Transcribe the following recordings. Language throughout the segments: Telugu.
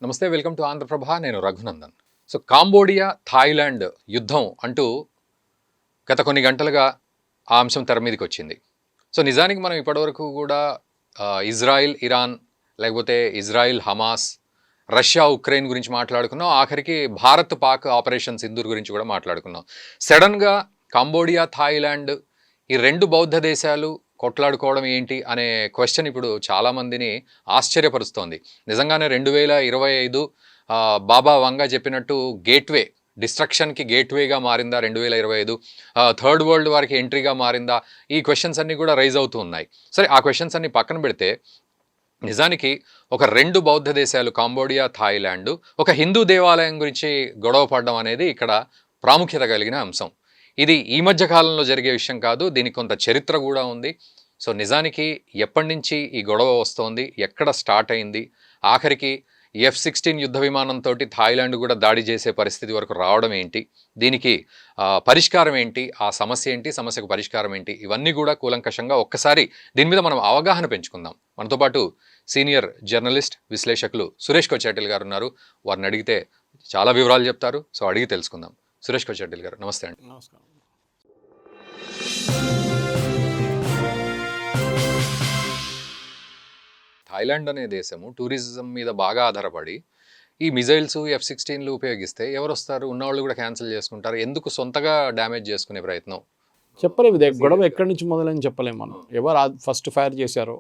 నమస్తే, వెల్కమ్ టు ఆంధ్రప్రభ. నేను రఘునందన్. సో కాంబోడియా థాయిలాండ్ యుద్ధం అంటూ గత కొన్ని గంటలుగా ఆ అంశం తెర మీదకి వచ్చింది. సో నిజానికి మనం ఇప్పటివరకు కూడా ఇజ్రాయిల్ ఇరాన్, లేకపోతే ఇజ్రాయిల్ హమాస్, రష్యా ఉక్రెయిన్ గురించి మాట్లాడుకున్నాం. ఆఖరికి భారత్ పాక్ ఆపరేషన్ సింధూర్ గురించి కూడా మాట్లాడుకున్నాం. సడన్గా కాంబోడియా థాయిలాండ్ ఈ రెండు బౌద్ధ దేశాలు కొట్లాడుకోవడం ఏంటి అనే క్వశ్చన్ ఇప్పుడు చాలామందిని ఆశ్చర్యపరుస్తోంది. నిజంగానే 2025 బాబా వంగా చెప్పినట్టు గేట్వే, డిస్ట్రక్షన్కి గేట్వేగా మారిందా 2025? థర్డ్ వరల్డ్ వారికి ఎంట్రీగా మారిందా? ఈ క్వశ్చన్స్ అన్నీ కూడా రైజ్ అవుతూ ఉన్నాయి. సరే, ఆ క్వశ్చన్స్ అన్ని పక్కన పెడితే నిజానికి ఒక రెండు బౌద్ధ దేశాలు కాంబోడియా థాయిలాండ్ ఒక హిందూ దేవాలయం గురించి గొడవ పడడం అనేది ఇక్కడ ప్రాముఖ్యత కలిగిన అంశం. ఇది ఈ మధ్య కాలంలో జరిగే విషయం కాదు, దీనికి కొంత చరిత్ర కూడా ఉంది. సో నిజానికి ఎప్పటి నుంచి ఈ గొడవ వస్తోంది, ఎక్కడ స్టార్ట్ అయింది, ఆఖరికి F-16 యుద్ధ విమానంతో థాయిలాండ్ కూడా దాడి చేసే పరిస్థితి వరకు రావడం ఏంటి, దీనికి పరిష్కారం ఏంటి, ఆ సమస్య ఏంటి, సమస్యకు పరిష్కారం ఏంటి, ఇవన్నీ కూడా కూలంకషంగా ఒక్కసారి దీని మీద మనం అవగాహన పెంచుకుందాం. మనతో పాటు సీనియర్ జర్నలిస్ట్, విశ్లేషకులు సురేష్ కొచ్చాటిల్ గారు ఉన్నారు. వారిని అడిగితే చాలా వివరాలు చెప్తారు. సో అడిగి తెలుసుకుందాం. సురేష్ కొచ్చాటిల్ గారు, నమస్తే అండి. నమస్కారం. థాయిలాండ్ అనే దేశము టూరిజం మీద బాగా ఆధారపడి ఈ మిజైల్స్ F-16లు ఉపయోగిస్తే ఎవరు వస్తారు? ఉన్నవాళ్ళు కూడా క్యాన్సిల్ చేసుకుంటారు. ఎందుకు సొంతగా డ్యామేజ్ చేసుకునే ప్రయత్నం? చెప్పలేము, ఇది గొడవ ఎక్కడి నుంచి మొదలని చెప్పలేము మనం. ఎవరు ఫస్ట్ ఫైర్ చేశారో,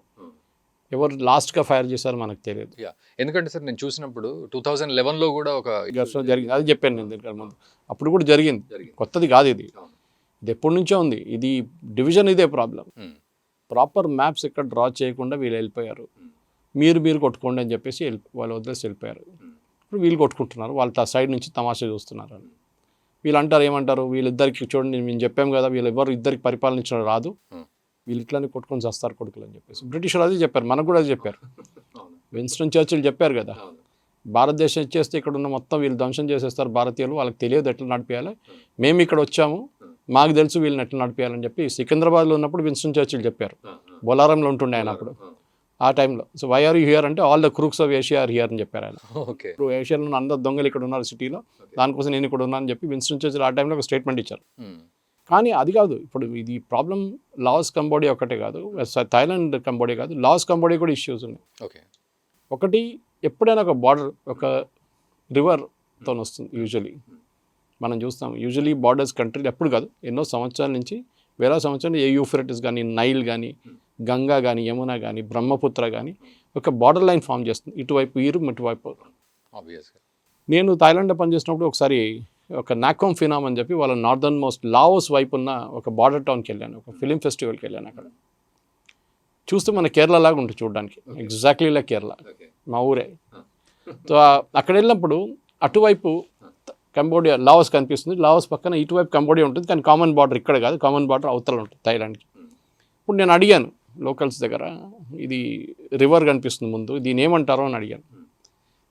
ఎవరు లాస్ట్గా ఫైర్ చేశారో మనకు తెలియదు. ఎందుకంటే సార్, నేను చూసినప్పుడు 2011లో కూడా ఒక ఘర్షణ జరిగింది, అది చెప్పాను నేను దీనికన్నా ముందు. అప్పుడు కూడా జరిగింది, కొత్తది కాదు ఇది. ఇది ఎప్పటి నుంచో ఉంది. ఇది డివిజన్, ఇదే ప్రాబ్లం. ప్రాపర్ మ్యాప్స్ ఇక్కడ డ్రా చేయకుండా వీళ్ళు వెళ్ళిపోయారు. మీరు కొట్టుకోండి అని చెప్పేసి వాళ్ళు వదిలేసి వెళ్ళిపోయారు. ఇప్పుడు వీళ్ళు కొట్టుకుంటున్నారు, వాళ్ళు సైడ్ నుంచి తమాషా చూస్తున్నారు అని. వీళ్ళు అంటారు, ఏమంటారు, వీళ్ళిద్దరికి చూడండి మేము చెప్పాం కదా, వీళ్ళు ఎవరు ఇద్దరికి పరిపాలనించడం రాదు, వీళ్ళు ఇట్లానే కొట్టుకొని చేస్తారు కొడుకులు అని చెప్పేసి బ్రిటిష్ అదే చెప్పారు, మనకు కూడా అదే చెప్పారు. విన్స్టన్ చర్చిల్ చెప్పారు కదా, భారతదేశం ఇచ్చేస్తే ఇక్కడ ఉన్న మొత్తం వీళ్ళు ధ్వంసం చేసేస్తారు భారతీయులు, వాళ్ళకి తెలియదు ఎట్లా నడిపేయాలి, మేము ఇక్కడ వచ్చాము మాకు తెలుసు వీళ్ళని ఎట్లా నడిపేయాలని చెప్పి సికింద్రాబాద్లో ఉన్నప్పుడు విన్స్టన్ చర్చిల్ చెప్పారు. బొలారంలో ఉంటుండే ఆయన అప్పుడు ఆ టైంలో. So why are you here అంటే all the crooks of Asia are here అని చెప్పారు ఆయన. ఇప్పుడు ఏషియాలో ఉన్న అందరు దొంగలు ఇక్కడ ఉన్నారు సిటీలో, దానికోసం నేను ఇక్కడ ఉన్నాను అని చెప్పి విన్స్టన్ చర్చిల్ ఆ టైంలో ఒక స్టేట్మెంట్ ఇచ్చారు. కానీ అది కాదు ఇప్పుడు ఇది ప్రాబ్లం. లాస్ కంబోడియా ఒకటే కాదు, థాయిలాండ్ కంబోడియా కాదు, లాస్ కంబోడియా కూడా ఇష్యూస్ ఉన్నాయి. ఒకటి, ఎప్పుడైనా ఒక బార్డర్ ఒక రివర్తో వస్తుంది. యూజువలీ మనం చూస్తాం, యూజువలీ బార్డర్స్ కంట్రీలు ఎప్పుడు కాదు, ఎన్నో సంవత్సరాల నుంచి, వేల సంవత్సరాలు ఏ యూఫ్రటిస్ కానీ, నైల్ కానీ, గంగా కానీ, యమున కానీ, బ్రహ్మపుత్ర కానీ ఒక బార్డర్ లైన్ ఫామ్ చేస్తుంది, ఇటువైపు వీరు ఇటువైపు. నేను థాయిలాండ్లో పనిచేసినప్పుడు ఒకసారి ఒక నాకోమ్ ఫినామ్ అని చెప్పి వాళ్ళ నార్దర్న్ మోస్ట్ లావోస్ వైపు ఉన్న ఒక బార్డర్ టౌన్కి వెళ్ళాను, ఒక ఫిలిం ఫెస్టివల్కి వెళ్ళాను. అక్కడ చూస్తే మన కేరళ లాగా ఉంటుంది చూడడానికి, ఎగ్జాక్ట్లీ లైక్ కేరళ, మా ఊరే. సో అక్కడ వెళ్ళినప్పుడు అటువైపు కంబోడియా, లావోస్ కనిపిస్తుంది, లావోస్ పక్కన ఇటువైపు కంబోడియా ఉంటుంది, కానీ కామన్ బార్డర్ ఇక్కడ కాదు, కామన్ బార్డర్ అవతల ఉంటుంది థాయిలాండ్కి. ఇప్పుడు నేను అడిగాను లోకల్స్ దగ్గర, ఇది రివర్ కనిపిస్తుంది ముందు, దీని ఏమంటారో అని అడిగాను.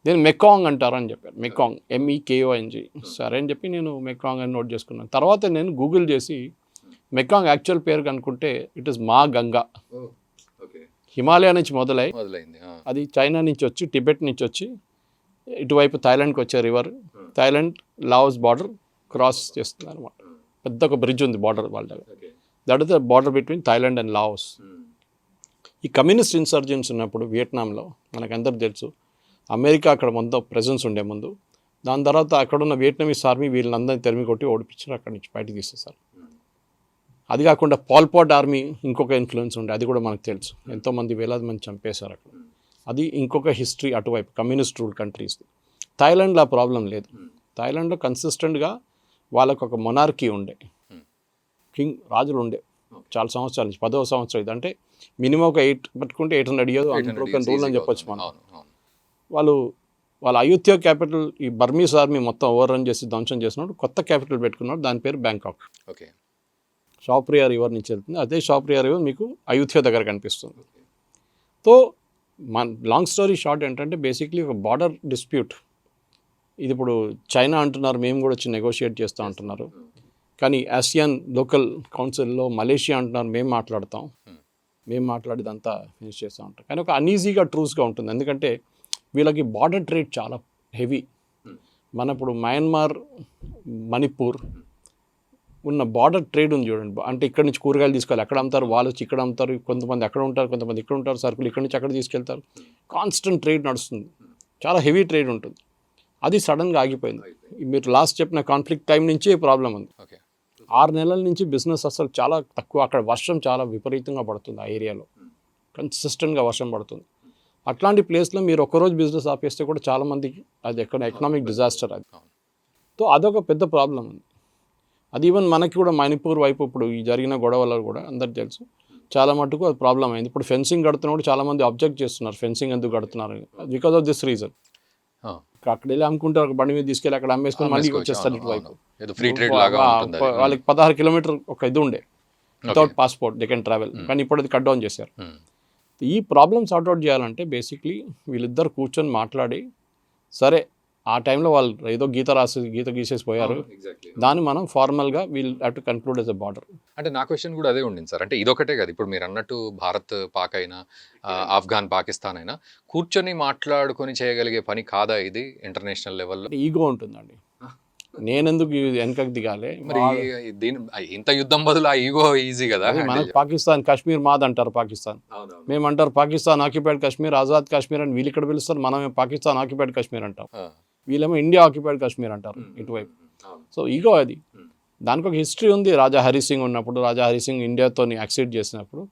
నేను మెకాంగ్ అంటారు అని చెప్పాను, మెకాంగ్, MEKONG. సరే అని చెప్పి నేను మెకాంగ్ అని నోట్ చేసుకున్నాను. తర్వాత నేను గూగుల్ చేసి మెకాంగ్ యాక్చువల్ పేరు కనుక్కుంటే ఇట్ ఈస్ మా గంగా. హిమాలయ నుంచి మొదలైంది, అది చైనా నుంచి వచ్చి, టిబెట్ నుంచి వచ్చి ఇటువైపు థాయిలాండ్కి వచ్చే river, Thailand Laos border cross చేస్తుంది అనమాట. పెద్ద ఒక బ్రిడ్జ్ ఉంది బార్డర్ వాళ్ళ దగ్గర, that is the border between Thailand and Laos. ఈ కమ్యూనిస్ట్ ఇన్సర్జెన్స్ ఉన్నప్పుడు వియట్నాంలో మనకందరూ తెలుసు, అమెరికా అక్కడ మొత్తం ప్రెజెన్స్ ఉండే ముందు, దాని తర్వాత అక్కడున్న వియట్నామీస్ ఆర్మీ వీళ్ళందరినీ తరిమి కొట్టి ఓడిపించారు, అక్కడి నుంచి బయటకు తీసేశారు. అది కాకుండా పాల్పాట్ ఆర్మీ ఇంకొక ఇన్ఫ్లుయెన్స్ ఉండే, అది కూడా మనకు తెలుసు, ఎంతోమంది వేలాది మంది చంపేశారు అక్కడ. అది ఇంకొక హిస్టరీ అటువైపు కమ్యూనిస్ట్ రూల్ కంట్రీస్. థాయిలాండ్లో ఆ ప్రాబ్లం లేదు. థాయిలాండ్లో కన్సిస్టెంట్గా వాళ్ళకు ఒక మొనార్కీ ఉండే, కింగ్, రాజులు ఉండే చాలా సంవత్సరాల నుంచి, 10వ సంవత్సరం ఇది. అంటే మినిమం ఒక 8 పట్టుకుంటే 800 ఇయర్స్ అన్బ్రోకెన్ రూల్ అని చెప్పొచ్చు మనం. వాళ్ళ అయోధ్య క్యాపిటల్ ఈ బర్మీస్ ఆర్మీ మొత్తం ఓవర్ రన్ చేసి ధ్వంసం చేసినప్పుడు కొత్త క్యాపిటల్ పెట్టుకున్నాడు, దాని పేరు బ్యాంకాక్. షాప్రియా రివర్ నుంచి వెళ్తుంది, అదే షాప్రియా రివర్ మీకు అయోధ్య దగ్గర కనిపిస్తుంది. సో లాంగ్ స్టోరీ షార్ట్ ఏంటంటే బేసిక్లీ ఒక బార్డర్ డిస్ప్యూట్. ఇది ఇప్పుడు చైనా అంటున్నారు, మేము కూడా వచ్చి నెగోషియేట్ చేస్తూ అంటున్నారు, కానీ ఆసియాన్ లోకల్ కౌన్సిల్లో మలేషియా అంటున్నారు, మేము మాట్లాడతాం, మేము మాట్లాడేదంతా ఫినిష్ చేస్తూ ఉంటాం. కానీ ఒక అన్ఈజీగా ట్రూస్గా ఉంటుంది, ఎందుకంటే వీళ్ళకి బార్డర్ ట్రేడ్ చాలా హెవీ. మన ఇప్పుడు మయన్మార్, మణిపూర్ ఉన్న బార్డర్ ట్రేడ్ ఉంది చూడండి. అంటే ఇక్కడ నుంచి కూరగాయలు తీసుకోవాలి, అక్కడ అమ్ముతారు, వాళ్ళు వచ్చి ఇక్కడ అమ్ముతారు, కొంతమంది అక్కడ ఉంటారు, కొంతమంది ఇక్కడ ఉంటారు, సరుకులు ఇక్కడ నుంచి అక్కడ తీసుకెళ్తారు. కాన్స్టెంట్ ట్రేడ్ నడుస్తుంది, చాలా హెవీ ట్రేడ్ ఉంటుంది. అది సడన్గా ఆగిపోయింది. మీరు లాస్ట్ చెప్పిన కాన్ఫ్లిక్ట్ టైం నుంచి ప్రాబ్లం ఉంది. 6 నెలల నుంచి బిజినెస్ అసలు చాలా తక్కువ. అక్కడ వర్షం చాలా విపరీతంగా పడుతుంది, ఆ ఏరియాలో కన్సిస్టెంట్గా వర్షం పడుతుంది. అట్లాంటి ప్లేస్లో మీరు ఒక్కరోజు బిజినెస్ ఆపేస్తే కూడా చాలామందికి అది ఎకనామిక్ డిజాస్టర్ అది. సో అదొక పెద్ద ప్రాబ్లం ఉంది. అది ఈవెన్ మనకి కూడా మణిపూర్ వైపు ఇప్పుడు ఈ జరిగిన గొడవలు కూడా అందరికి తెలుసు, చాలా మటుకు అది ప్రాబ్లం అయింది. ఇప్పుడు ఫెన్సింగ్ కడుతున్నప్పుడు చాలామంది అబ్జెక్ట్ చేస్తున్నారు, ఫెన్సింగ్ ఎందుకు కడుతున్నారు, బికాస్ ఆఫ్ దిస్ రీజన్. అక్కడ వెళ్ళి అమ్ముకుంటారు, బండి మీద తీసుకెళ్ళి అక్కడ అమ్మేసుకొని మళ్ళీ వచ్చేస్తారు ఇటువైపు. వాళ్ళకి 16 కిలోమీటర్ ఒక ఇది ఉండే, without passport they can travel. కానీ ఇప్పుడు అది కట్ డౌన్ చేశారు. ఈ ప్రాబ్లమ్ సార్ట్అవుట్ చేయాలంటే బేసిక్లీ వీళ్ళిద్దరు కూర్చొని మాట్లాడి, సరే ఆ టైంలో వాళ్ళు ఏదో గీత గీసేసి పోయారు, దాన్ని మనం ఫార్మల్గా we'll have to conclude as a border. అంటే నా క్వశ్చన్ కూడా అదే ఉండింది సార్. అంటే ఇదొకటే కదా, ఇప్పుడు మీరు అన్నట్టు భారత్ పాక్ అయినా ఆఫ్ఘాన్ పాకిస్తాన్ అయినా కూర్చొని మాట్లాడుకొని చేయగలిగే పని కాదా ఇది ఇంటర్నేషనల్ లెవెల్లో? ఈగో ఉంటుందండి, నేనెందుకు వెనకకి దిగాలి, మరి దీని ఇంత యుద్ధం బదులు ఆ ఈగో ఈజీ కదా. మనకు పాకిస్తాన్ కాశ్మీర్ మాది అంటారు, పాకిస్తాన్ మేమంటారు పాకిస్తాన్ ఆక్యుపైడ్ కాశ్మీర్, ఆజాద్ కాశ్మీర్ అని వీళ్ళు ఇక్కడ పిలుస్తారు, మనమే పాకిస్తాన్ ఆక్యుపైడ్ కాశ్మీర్ అంటాం, వీళ్ళేమో ఇండియా ఆక్యుపైడ్ కాశ్మీర్ అంటారు ఇటువైపు. సో ఈగో అది. దానికి ఒక హిస్టరీ ఉంది. రాజా హరి సింగ్ ఉన్నప్పుడు, రాజా హరి సింగ్ ఇండియాతో యాక్సెప్ట్ చేసినప్పుడు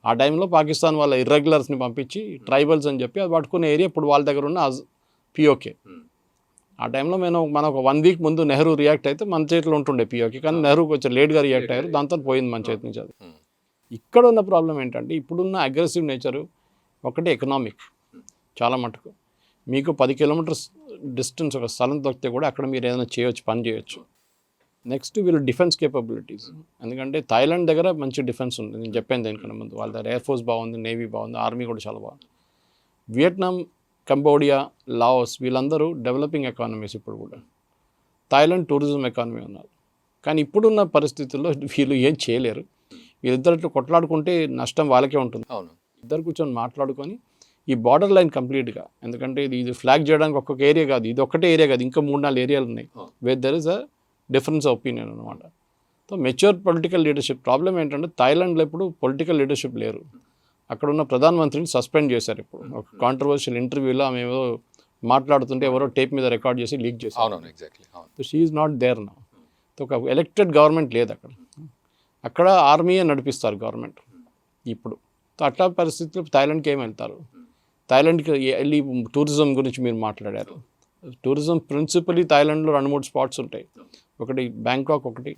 ఆ టైంలో పాకిస్తాన్ వాళ్ళ ఇర్రెగ్యులర్స్ని పంపించి ట్రైబల్స్ అని చెప్పి అది పట్టుకునే ఏరియా ఇప్పుడు వాళ్ళ దగ్గర ఉన్న పిఓకే. ఆ టైంలో మనం ఒక 1 వీక్ ముందు నెహ్రూ రియాక్ట్ అయితే మన చేతిలో ఉంటుండే పిఓకే, కానీ నెహ్రూ కొంచెం లేట్గా రియాక్ట్ అయ్యారు, దాంతో పోయింది మన చేతి నుంచి అది. ఇక్కడ ఉన్న ప్రాబ్లం ఏంటంటే ఇప్పుడున్న అగ్రెసివ్ నేచరు ఒకటి ఎకనామిక్, చాలా మటుకు మీకు 10 కిలోమీటర్స్ డిస్టెన్స్ ఒక స్థలం దొరికితే కూడా అక్కడ మీరు ఏదైనా చేయొచ్చు, పని చేయొచ్చు. నెక్స్ట్ వీళ్ళు డిఫెన్స్ కేపబిలిటీస్, ఎందుకంటే థాయిలాండ్ దగ్గర మంచి డిఫెన్స్ ఉంది, నేను చెప్పాను దేనికన్నా ముందు. వాళ్ళ దగ్గర ఎయిర్ ఫోర్స్ బాగుంది, నేవీ బాగుంది, ఆర్మీ కూడా చాలా బాగుంది. వియట్నాం, కంబోడియా, లాఓస్ వీళ్ళందరూ డెవలపింగ్ ఎకానమీస్ ఇప్పుడు కూడా. థాయిలాండ్ టూరిజం ఎకానమీ ఉన్నారు. కానీ ఇప్పుడున్న పరిస్థితుల్లో వీళ్ళు ఏం చేయలేరు. వీళ్ళిద్దరిలో కొట్లాడుకుంటే నష్టం వాళ్ళకే ఉంటుంది. ఇద్దరు కూర్చొని మాట్లాడుకొని ఈ బార్డర్ లైన్ కంప్లీట్గా, ఎందుకంటే ఇది ఫ్లాగ్ చేయడానికి ఒక్కొక్క ఏరియా కాదు, ఇది ఒక్కటే ఏరియా కాదు, ఇంకా 3-4 ఏరియాలు ఉన్నాయి where there is a difference of opinion అనమాట. So mature political leadership. Problem ఏంటంటే థాయిలాండ్లో ఇప్పుడు పొలిటికల్ లీడర్షిప్ లేరు. అక్కడ ఉన్న ప్రధానమంత్రిని సస్పెండ్ చేశారు. ఇప్పుడు ఒక కాంట్రవర్షియల్ ఇంటర్వ్యూలో ఆమె ఏవో మాట్లాడుతుంటే ఎవరో టేప్ మీద రికార్డ్ చేసి లీక్ చేశారు. So she is not there now. ఒక ఎలక్టెడ్ గవర్నమెంట్ లేదు అక్కడ. అక్కడ ఆర్మీయే నడిపిస్తారు గవర్నమెంట్ ఇప్పుడు. సో అట్లా పరిస్థితుల్లో థాయిలాండ్కి ఏమి వెళ్తారు? థాయిలాండ్కి వెళ్ళి టూరిజం గురించి మీరు మాట్లాడారు. టూరిజం ప్రిన్సిపలీ థాయిలాండ్లో 2-3 స్పాట్స్ ఉంటాయి. ఒకటి బ్యాంకాక్, ఒకటి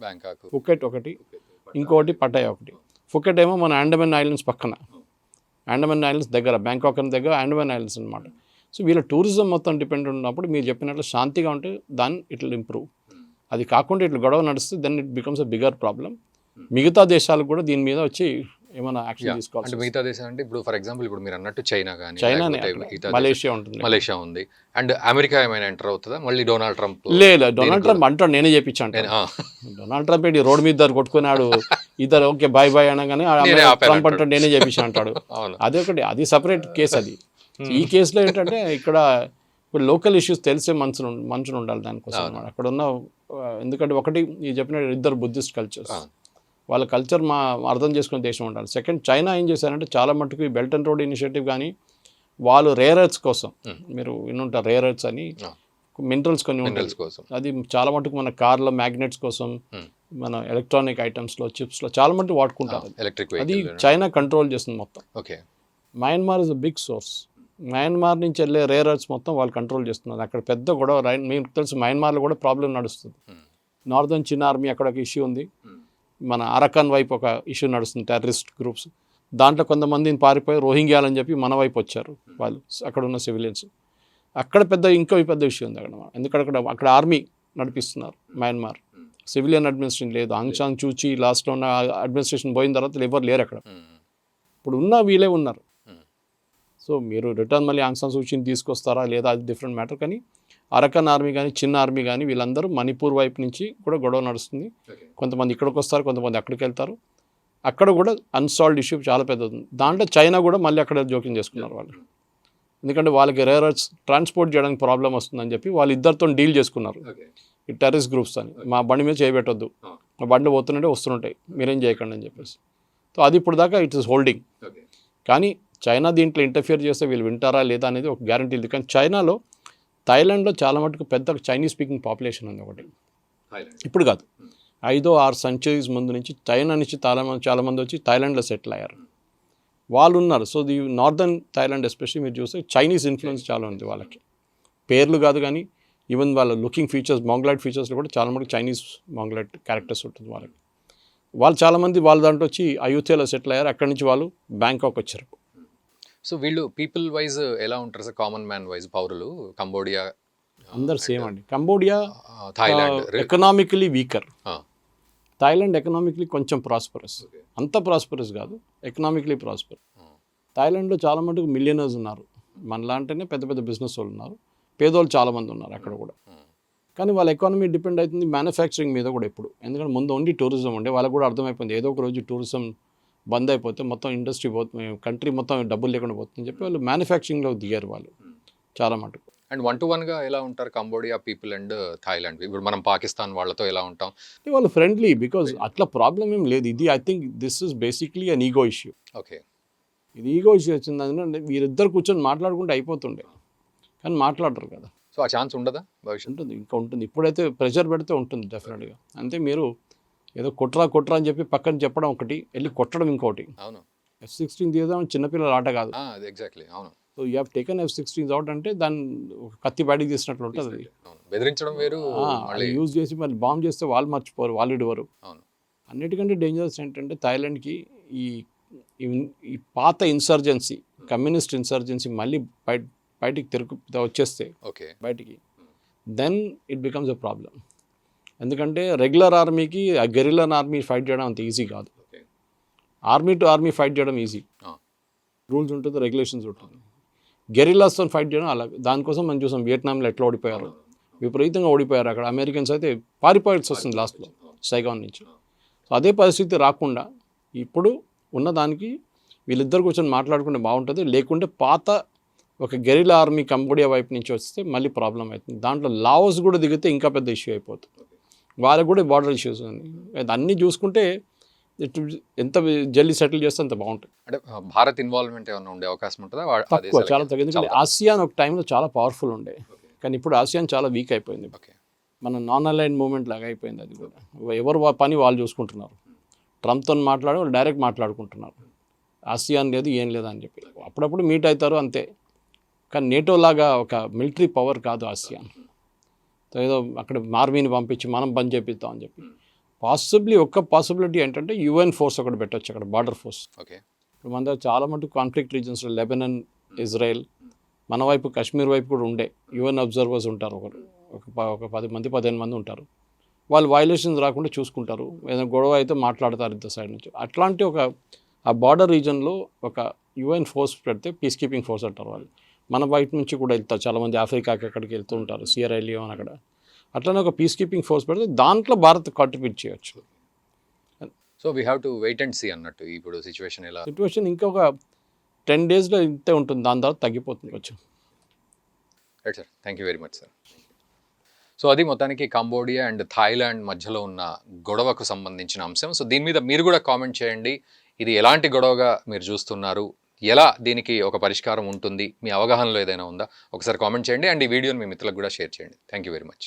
ఫుకెట్, ఒకటి ఇంకోటి పటాయా ఒకటి. ఫుకెట్ ఏమో మన అండమాన్ ఐలాండ్స్ పక్కన, అండమాన్ ఐలాండ్స్ దగ్గర, బ్యాంకాక్ అని దగ్గర అండమాన్ ఐలాండ్స్ అనమాట. సో వీళ్ళ టూరిజం మొత్తం డిపెండ్ ఉన్నప్పుడు మీరు చెప్పినట్లు శాంతిగా ఉంటే దాన్ని ఇట్ విల్ ఇంప్రూవ్. అది కాకుండా ఇట్లా గొడవ నడిస్తే then it becomes a bigger problem. మిగతా దేశాలు కూడా దీని మీద వచ్చి ఏమైనా యాక్షన్ తీసుకోవాలి. అంటే మిగతా దేశాలు అంటే ఇప్పుడు ఫర్ ఎగ్జాంపుల్ ఇప్పుడు మీరు అన్నట్టు చైనా కానీ, మలేషియా ఉంటుంది, మలేషియా ఉంది, అండ్ అమెరికా ఏమైనా ఎంటర్ అవుతుందా మళ్ళీ? డొనాల్డ్ ట్రంప్ లేదు, డొనాల్డ్ ట్రంప్ అంటాడు నేనే చెప్పించాను. డొనాల్డ్ ట్రంప్ ఏంటి రోడ్ మీద కొట్టుకున్నాడు, ఇద్దరు ఓకే బాయ్ బాయ్ అనగానే ట్రంప్ అంటాడు నేనే చెప్పించాను అంటాడు. అదే ఒకటి, అది సపరేట్ కేసు అది. ఈ కేసులో ఏంటంటే ఇక్కడ ఇప్పుడు లోకల్ ఇష్యూస్ తెలిసే మనుషులు ఉండాలి దానికోసం అన్నమాట. అక్కడ ఉన్న ఎందుకంటే ఒకటి ఈ చెప్పిన ఇద్దరు బుద్ధిస్ట్ కల్చర్స్, వాళ్ళ కల్చర్ అర్థం చేసుకునే దేశం ఉండాలి. సెకండ్, చైనా ఏం చేశారంటే చాలా మటుకు ఈ బెల్ట్ అండ్ రోడ్ ఇనిషియేటివ్ కానీ వాళ్ళు రేర్ ఎర్త్స్ కోసం, మీరు వినుంటారు రేర్ ఎర్త్స్ అని, మినరల్స్ కొన్ని ఉంటాయి, అది చాలా మటుకు మన కార్లో మ్యాగ్నెట్స్ కోసం, మన ఎలక్ట్రానిక్ ఐటమ్స్లో, చిప్స్లో చాలా మటుకు వాడుకుంటారు. అది చైనా కంట్రోల్ చేస్తుంది మొత్తం. Myanmar is a big source. Myanmar నుంచి వెళ్ళే రేర్ ఎర్త్స్ మొత్తం వాళ్ళు కంట్రోల్ చేస్తున్నారు. అక్కడ పెద్ద గొడవ, మీకు తెలుసు మయన్మార్లో కూడా ప్రాబ్లం నడుస్తుంది. నార్దర్న్ చైనా ఆర్మీ అక్కడ ఒక ఇష్యూ ఉంది, మన అరకాన్ వైపు ఒక ఇష్యూ నడుస్తుంది, టెర్రరిస్ట్ గ్రూప్స్. దాంట్లో కొంతమందిని పారిపోయి రోహింగ్యాలని చెప్పి మన వైపు వచ్చారు వాళ్ళు, అక్కడ ఉన్న సివిలియన్స్. అక్కడ ఇంకో పెద్ద ఇష్యూ ఉంది అక్కడ, ఎందుకంటే అక్కడ ఆర్మీ నడిపిస్తున్నారు మయన్మార్, సివిలియన్ అడ్మినిస్ట్రేషన్ లేదు. ఆంగ్ సాన్ సూచీ లాస్ట్లో ఉన్న అడ్మినిస్ట్రేషన్ పోయిన తర్వాత ఎవరు లేరు అక్కడ. ఇప్పుడు ఉన్న వీళ్ళే ఉన్నారు. సో మీరు రిటర్న్ మళ్ళీ ఆంగ్ సాన్ సూచీని తీసుకొస్తారా లేదా అది డిఫరెంట్ మ్యాటర్. కానీ అరకన్ ఆర్మీ కానీ, చిన్న ఆర్మీ కానీ వీళ్ళందరూ మణిపూర్ వైపు నుంచి కూడా గొడవ నడుస్తుంది. కొంతమంది ఇక్కడికి వస్తారు, కొంతమంది అక్కడికి వెళ్తారు. అక్కడ కూడా అన్సాల్వ్డ్ ఇష్యూ చాలా పెద్దది. దాంట్లో చైనా కూడా మళ్ళీ అక్కడ జోక్యం చేసుకున్నారు వాళ్ళు. ఎందుకంటే వాళ్ళకి రేర్ ఎర్త్స్ ట్రాన్స్పోర్ట్ చేయడానికి ప్రాబ్లం వస్తుందని చెప్పి వాళ్ళు ఇద్దరితో డీల్ చేసుకున్నారు, ఈ టెర్రరిస్ట్ గ్రూప్స్ అని. మా బండి మీద చేయబెట్టొద్దు, మా బండి పోతుంటే వస్తుంటాయి, మీరేం చేయకండి అని చెప్పేసి. సో అది ఇప్పుడు దాకా ఇట్ ఇస్ హోల్డింగ్. కానీ చైనా దీంట్లో ఇంటర్ఫియర్ చేస్తే వీళ్ళు వింటారా లేదా అనేది ఒక గ్యారంటీ లేదు. కానీ చైనాలో, థాయిలాండ్లో చాలా మటుకు పెద్ద చైనీస్ స్పీకింగ్ పాపులేషన్ ఉంది ఒకటి. ఇప్పుడు కాదు, 5-6 సెంచరీస్ ముందు నుంచి చైనా నుంచి చాలామంది వచ్చి థాయిలాండ్లో సెటిల్ అయ్యారు, వాళ్ళు ఉన్నారు. So the northern Thailand especially మీరు చూస్తే చైనీస్ ఇన్ఫ్లుయెన్స్ చాలా ఉంది వాళ్ళకి. పేర్లు కాదు కానీ ఈవెన్ వాళ్ళ లుకింగ్ ఫీచర్స్, మాంగ్లైట్ ఫీచర్స్లో కూడా చాలా మటుకు చైనీస్ మాంగ్లైట్ క్యారెక్టర్స్ ఉంటుంది వాళ్ళకి. వాళ్ళు చాలామంది వాళ్ళ దాంట్లో వచ్చి అయోధ్యలో సెటిల్ అయ్యారు, అక్కడి నుంచి వాళ్ళు బ్యాంకాక్ వచ్చారు. సో వీళ్ళు పీపుల్ వైజ్ ఎలా ఉంటారు సార్, కామన్ మ్యాన్ వైజ్ పౌరులు? కంబోడియా అందరు సేమ్ అండి. Cambodia Thailand economically weaker, Thailand economically కొంచెం ప్రాస్పరస్, అంత ప్రాస్పరస్ కాదు, ఎకనామికలీ ప్రాస్పర్. థాయిలాండ్లో చాలా మటుకు మిలియనర్స్ ఉన్నారు, మనలాంటినే పెద్ద పెద్ద బిజినెస్ వాళ్ళు ఉన్నారు, పేదోళ్ళు చాలామంది ఉన్నారు అక్కడ కూడా. కానీ వాళ్ళ ఎకానమీ డిపెండ్ అవుతుంది మ్యానుఫ్యాక్చరింగ్ మీద కూడా ఇప్పుడు. ఎందుకంటే ముందు ఓన్లీ టూరిజం ఉండే, వాళ్ళకు కూడా అర్థమైపోయింది ఏదో ఒక రోజు టూరిజం బంద్ అయిపోతే మొత్తం ఇండస్ట్రీ పోతుంది, కంట్రీ మొత్తం డబ్బులు లేకుండా పోతుందని చెప్పి వాళ్ళు మ్యానుఫ్యాక్చరింగ్లో దిగారు వాళ్ళు చాలా మటుకు. అండ్ 1-to-1గా ఎలా ఉంటారు కంబోడియా పీపుల్ అండ్ థాయిలాండ్? ఇప్పుడు మనం పాకిస్తాన్ వాళ్ళతో ఎలా ఉంటాం? వాళ్ళు ఫ్రెండ్లీ, బికాజ్ అట్లా ప్రాబ్లం ఏం లేదు. ఇది I think this is basically an ego issue. Okay, ఇది ఈగో ఇష్యూ వచ్చింది అంటే వీరిద్దరు కూర్చొని మాట్లాడుకుంటే అయిపోతుండే, కానీ మాట్లాడరు కదా. సో ఆ ఛాన్స్ ఉండదా భవిష్యత్తు? ఉంటుంది, ఇంకా ఉంటుంది. ఇప్పుడైతే ప్రెషర్ పెడితే ఉంటుంది డెఫినెట్గా. అంతే, మీరు ఏదో కొట్రా అని చెప్పి పక్కన చెప్పడం ఒకటి, వెళ్ళి కొట్టడం ఇంకోటి. అవును, F-16 తీద్దాం చిన్నపిల్లల ఆట కాదు. అది ఎగ్జాక్ట్లీ అవును. So you have taken F-16 out అంటే దాన్ని ఒక కత్తి బయటికి తీసినట్లు ఉంటుంది అది. బెదిరించడం వేరు, అది యూజ్ చేసి మళ్ళీ బాంబ్ చేస్తే వాళ్ళు మర్చిపోరు, వాళ్ళు ఇడవరు. అవును. అన్నిటికంటే డేంజరస్ ఏంటంటే థాయిలాండ్కి ఈ పాత ఇన్సర్జెన్సీ, కమ్యూనిస్ట్ ఇన్సర్జెన్సీ మళ్ళీ బయటికి వచ్చేస్తే ఓకే బయటికి, then it becomes a problem. ఎందుకంటే రెగ్యులర్ ఆర్మీకి ఆ గెరిల్లా ఆర్మీ ఫైట్ చేయడం అంత ఈజీ కాదు. ఆర్మీ టు ఆర్మీ ఫైట్ చేయడం ఈజీ, రూల్స్ ఉంటుంది, రెగ్యులేషన్స్ ఉంటుంది. గెరిల్లాస్తో ఫైట్ చేయడం అలా. దానికోసం మనం చూసాం వియట్నాంలో ఎట్లా ఓడిపోయారు, విపరీతంగా ఓడిపోయారు అక్కడ. అమెరికన్స్ అయితే పారిపోయాల్సి వస్తుంది లాస్ట్లో సైగాన్ నుంచి. సో అదే పరిస్థితి రాకుండా ఇప్పుడు ఉన్నదానికి వీళ్ళిద్దరు కూర్చొని మాట్లాడుకుంటే బాగుంటుంది. లేకుంటే పాత ఒక గెరిల్లా ఆర్మీ కంబోడియా వైపు నుంచి వస్తే మళ్ళీ ప్రాబ్లం అవుతుంది. దాంట్లో లావోస్ కూడా దిగితే ఇంకా పెద్ద ఇష్యూ అయిపోతుంది. వాళ్ళకు కూడా బార్డర్ ఇష్యూస్ ఉంది. అన్నీ చూసుకుంటే ఎంత జల్దీ సెటిల్ చేస్తే అంత బాగుంటుంది. అంటే భారత్ ఇన్వాల్వ్మెంట్ ఏమైనా ఉండే అవకాశం ఉంటుందా? తక్కువ, చాలా తగ్గింది. ఎందుకంటే ఆసియాన్ ఒక టైంలో చాలా పవర్ఫుల్ ఉండే, కానీ ఇప్పుడు ఆసియాన్ చాలా వీక్ అయిపోయింది. మన నాన్ అలైన్ మూవ్మెంట్ లాగా అయిపోయింది. అది కూడా ఎవరు పని వాళ్ళు చూసుకుంటున్నారు. ట్రంప్తో మాట్లాడి వాళ్ళు డైరెక్ట్ మాట్లాడుకుంటున్నారు. ఆసియాన్ లేదు ఏం లేదు అని చెప్పి అప్పుడప్పుడు మీట్ అవుతారు అంతే. కానీ నేటో లాగా ఒక మిలిటరీ పవర్ కాదు ఆసియాన్. ఏదో అక్కడ ఆర్మీని పంపించి మనం పని చేపిస్తాం అని చెప్పి. ఒక్క పాసిబిలిటీ ఏంటంటే యుఎన్ ఫోర్స్ ఒకటి పెట్టచ్చు అక్కడ, బార్డర్ ఫోర్స్. ఓకే, ఇప్పుడు మన దగ్గర చాలా మటుకు కాన్ఫ్లిక్ట్ రీజన్స్లో లెబనాన్, ఇజ్రాయెల్, మన వైపు కాశ్మీర్ వైపు కూడా ఉండే యుఎన్ అబ్జర్వర్స్ ఉంటారు. ఒక 10-15 మంది ఉంటారు. వాళ్ళు వైలేషన్స్ రాకుండా చూసుకుంటారు. ఏదైనా గొడవ అయితే మాట్లాడతారు ఇద్దరు సైడ్ నుంచి. అట్లాంటి ఆ బార్డర్ రీజన్లో ఒక యుఎన్ ఫోర్స్ పెడితే పీస్ కీపింగ్ ఫోర్స్ అంటారు వాళ్ళు. మన బయట నుంచి కూడా వెళ్తారు చాలామంది, ఆఫ్రికాకి అక్కడికి వెళ్తూ ఉంటారు, సియరా లియోన్ అక్కడ. అట్లనే ఒక పీస్ కీపింగ్ ఫోర్స్ పెడితే దాంట్లో భారత్ కాంట్రిబ్యూట్ చేయొచ్చు. So we have to wait and see అన్నట్టు. ఇప్పుడు సిచ్యువేషన్ ఇంకొక 10 daysలో ఇంతే ఉంటుంది, దాని తర్వాత తగ్గిపోతుంది కొంచెం. Right sir, thank you very much sir. So అది మొత్తానికి కంబోడియా అండ్ థాయిలాండ్ మధ్యలో ఉన్న గొడవకు సంబంధించిన అంశం. సో దీని మీద మీరు కూడా కామెంట్ చేయండి. ఇది ఎలాంటి గొడవగా మీరు చూస్తున్నారు, ఎలా దీనికి ఒక పరిష్కారం ఉంటుంది, మీ అవగాహనలో ఏదైనా ఉందా ఒకసారి కామెంట్ చేయండి. అండ్ ఈ వీడియోని మీ మిత్రులకు కూడా షేర్ చేయండి. Thank you very much.